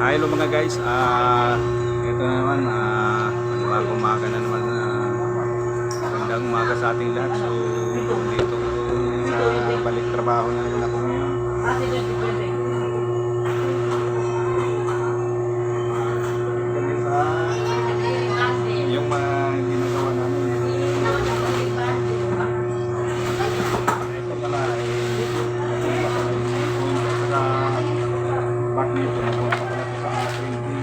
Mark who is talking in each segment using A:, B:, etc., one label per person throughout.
A: Hello mga guys, ito na naman, panibagong umaga na naman, magandang umaga sa ating lahat. So dito sa balik trabaho na naman ako ngayon. Kami sa yung mga ginagawa namin. Ito pala back nito na po sa printing.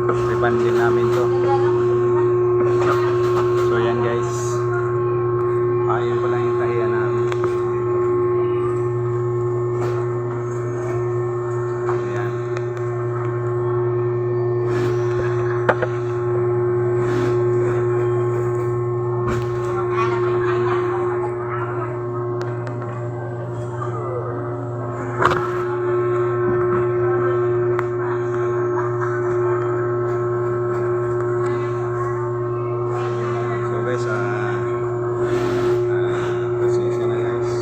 A: Riban din namin to. So yan guys, ayun pala yung tahiyan namin. Ayan. Pasensya na guys.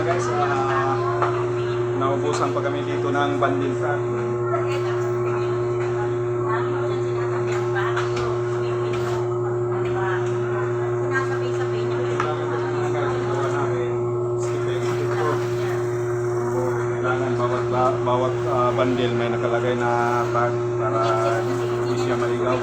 A: Guys, naubusan pa kami dito ng bandilsa. Bawat bandil may nakalagay na tag para hindi siya maligaw.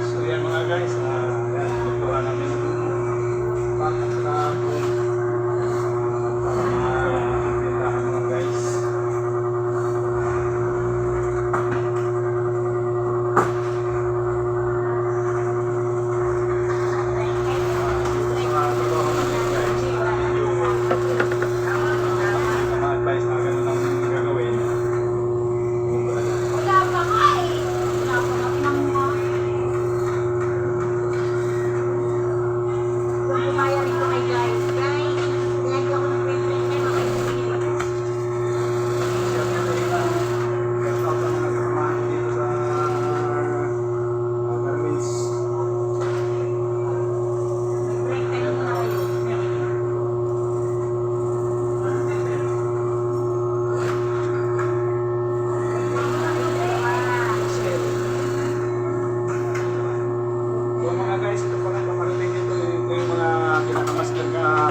A: So yan mga guys, yan, tutuhan namin bakit sa para matindahan mga guys.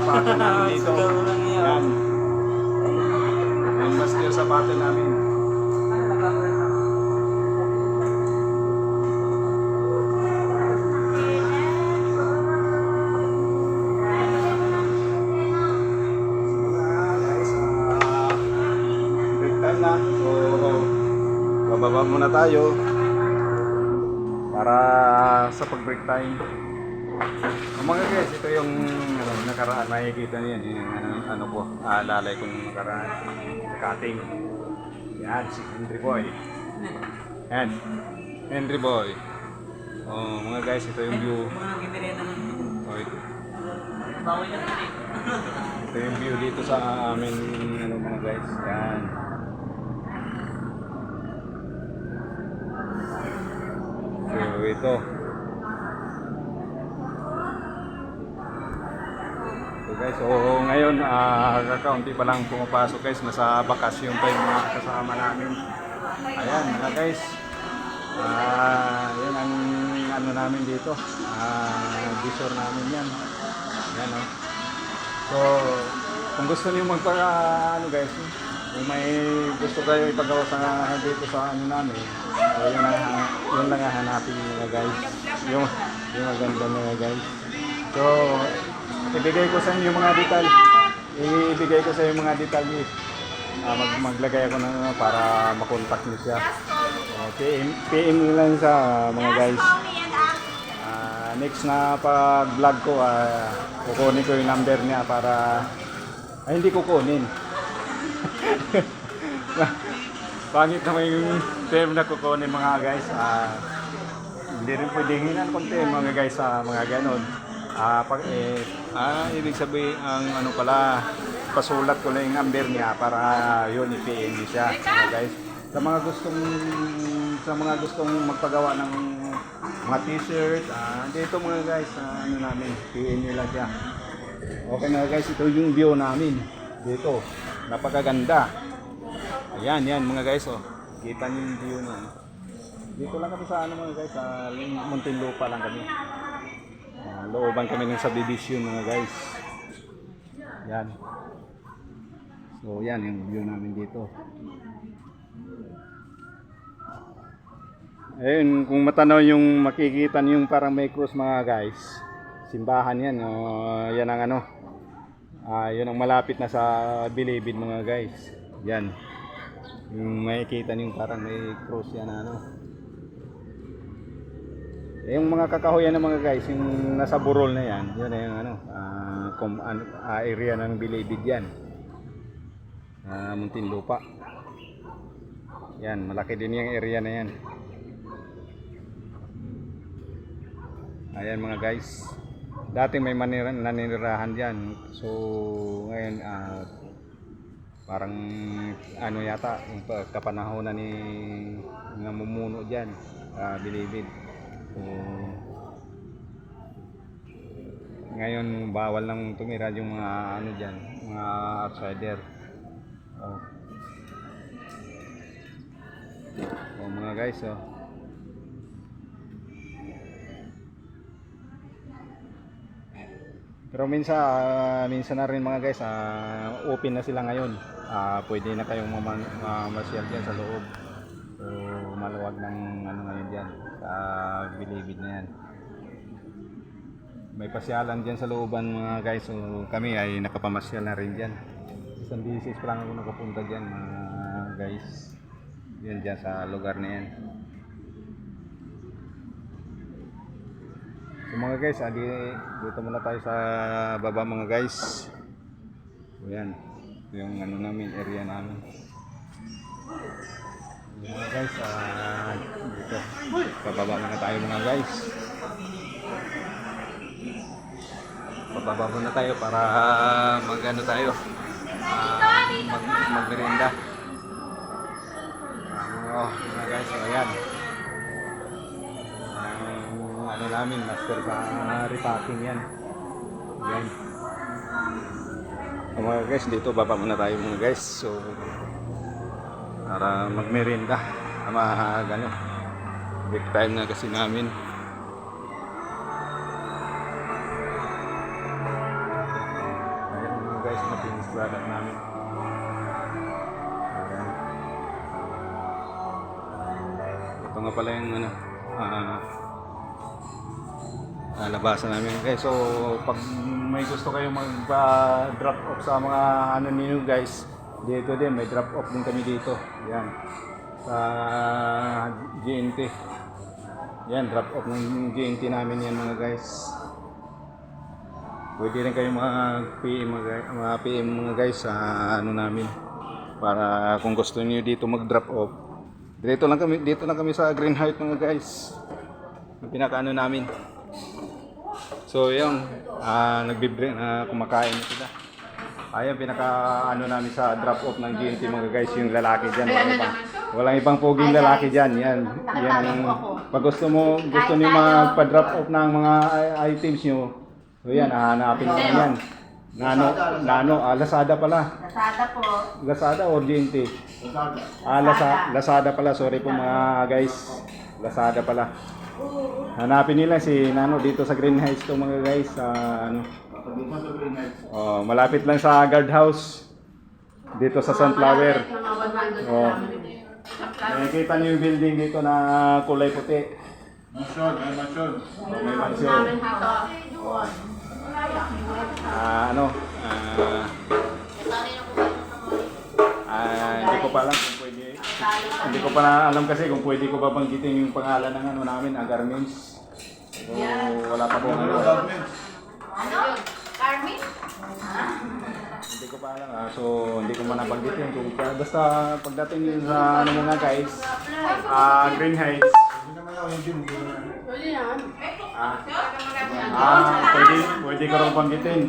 A: Pato namin dito. Yan. Yung master sa pato namin. Guys, break time na. So, bababa muna tayo para sa pag-break time. Mga guys, ito yung nakaraan, makikita niyo yan, ano ko, lalay kong nakaraan, cutting. Yan, si Henry Boy. Yan, Henry Boy. Oh, mga guys, ito yung view. Oh, ito yung view dito sa amin, mga guys. Yan. So, ito. guys, so ngayon kakaunti pa lang pumapasok guys, nasa bakasyon pa yung mga kasama namin. Ayan mga guys, yan ang ano namin dito, visor namin yan. Yan o. So kung gusto niyo ano guys, kung may gusto kayo ipagawa sa dito sa ano namin, so yun lang hahanapin mga guys, yung maganda mga guys. So ibigay ko sa inyo mga detail. Ibigay ko sa inyo mga detail. Maglagay ako ng para makontak niyo siya. PM nyo lang sa mga guys. Next na pag-vlog ko, kukunin ko yung number niya para hindi kukunin. Pangit naman yung term na kukunin mga guys. Hindi rin pwedeng hinan content mga guys sa mga ganon. Ibig sabihin ang ano pala, pasulat ko lang yung number niya para yun i-PM niyo siya mga guys. Sa mga gustong magpagawa ng mga t-shirt, dito mga guys, ano namin, PM niyo lang siya. Okay mga guys, ito yung view namin dito, napakaganda. Ayan yan mga guys, oh. Kita niyo yung view niya. Dito lang kami sa ano mga guys, sa Muntinlupa lang kami. Looban kami ng subdivision mga guys. Yan. So yan yung view namin dito. Ayun, kung matanaw yung makikita niyo yung parang may cross mga guys. Simbahan yan. Yan ang ano. Yun ang malapit na sa Bilibid mga guys. Yan. Yung makikita niyo yung parang may cross yan ano. Yung mga kakahoyan ng mga guys, yung nasa burol na yan, yun na yung ano, area ng Bilibid yan. Muntinlupa. Yan, malaki din yung area na yan. Ayan mga guys. Dati may naninirahan diyan. So ngayon parang ano yata yung kapanahon na ni namumuno diyan, Bilibid. So, ngayon bawal nang tumira yung mga ano diyan, mga outsider. Mga guys, pero minsan na rin mga guys, open na sila ngayon. Pwede na kayong mamasyal dyan sa loob. So maluwag ng ano ngayon dyan sa Bilibid na yan. May pasyalan dyan sa looban mga guys. So kami ay nakapamasyal na rin dyan. Isang bisis pa lang ako nakapunta dyan mga guys. Yan dyan sa lugar na yan. So mga guys, dito muna tayo sa baba mga guys. So yan, ito yung ano namin, area namin. So, mga guys, dito, pababa muna tayo mga guys. Pababa muna tayo para mag-ano tayo, mag-merienda. Mga guys, so ayan. Ano namin, master sa repacking yan. Yan. So, mga guys, dito baba muna tayo mga guys. So para magmerienda, gano, break time na kasi namin. Ayan mga guys, na-finish product namin. Ayan. Ito nga pala yung ano, labasan namin guys. So pag may gusto kayong mag-drop off sa mga ano ninyo guys, dito din may drop off din kami dito. Yan sa GNT. Yan, drop off ng GNT namin yan mga guys. Pwede rin kayong mag-PM mga guys sa ano namin, para kung gusto niyo dito mag-drop off. Dito lang kami sa Green Height mga guys. Ang pinakaano namin. So yung kumakain na sila. Ayan, pinaka namin sa drop off ng GNT mga guys, yung lalaki dyan. Walang ibang poging lalaki dyan. Yan ang pag gusto niyo magpa-drop off ng mga items nyo. So yan, hahanapin nyo yan. Lazada pala.
B: Lazada po.
A: Lazada or GNT? Lazada pala. Sorry po mga guys. Lazada pala. Hanapin nila si Nano dito sa Green Heights to mga guys. Malapit lang sa guardhouse. Dito sa Sunflower. Nakikita niyo yung building dito na kulay puti. Mansion. May mansion. Hindi ko pa alam kung pwede. Hindi ko pa alam kasi kung pwede ko ba banggitin yung pangalan ng ano namin, Garments. So, wala pa po ano.
B: Ano? Carmen?
A: Hindi ko pa alam. So, hindi ko man nabanggitin. Kung basta pagdating yun sa ano mga guys, Green Heights. Pwede ko rin banggitin.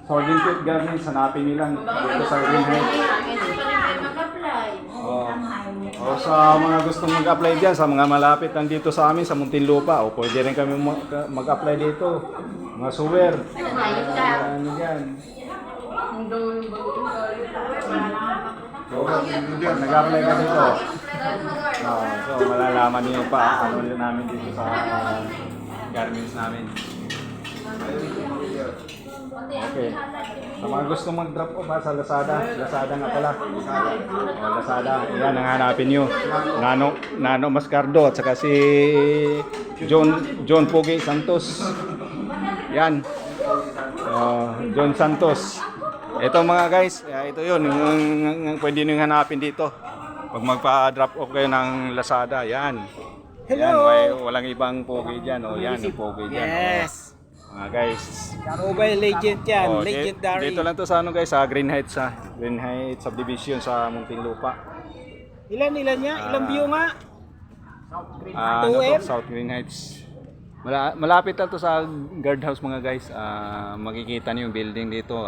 A: Holding Pit Garments, hanapin nilang dito sa Green Heights. Sa mga gustong mag-apply dyan, sa mga malapit lang dito sa amin, sa Muntinlupa, pwede rin kami mag-apply dito. Mga sewer. Ano dyan. So, pag nag-apply ka dito, so malalaman niyo pa ano namin dito sa garments namin. Okay. Sa mga gusto mag-drop off sa Lazada nga pala. Lazada. Yan ang hanapin nyo. Nano Mascardo at saka si John Pugi Santos. Yan. John Santos. Ito mga guys, ito yun. Yung pwede nyo hanapin dito. Pag magpa-drop off kayo ng Lazada. Yan.
C: Hello.
A: Yan, walang ibang Pugi dyan. Yan, ang Pugi dyan.
C: Yes.
A: Mga guys.
C: Mobile legend yan, legendary.
A: Dito lang to sa ano guys, sa Green Heights subdivision sa Muntinlupa.
C: Ilan niya? Ilang view nga?
A: South Green Heights. Malapit lang to sa guardhouse mga guys. Makikita niyo yung building dito.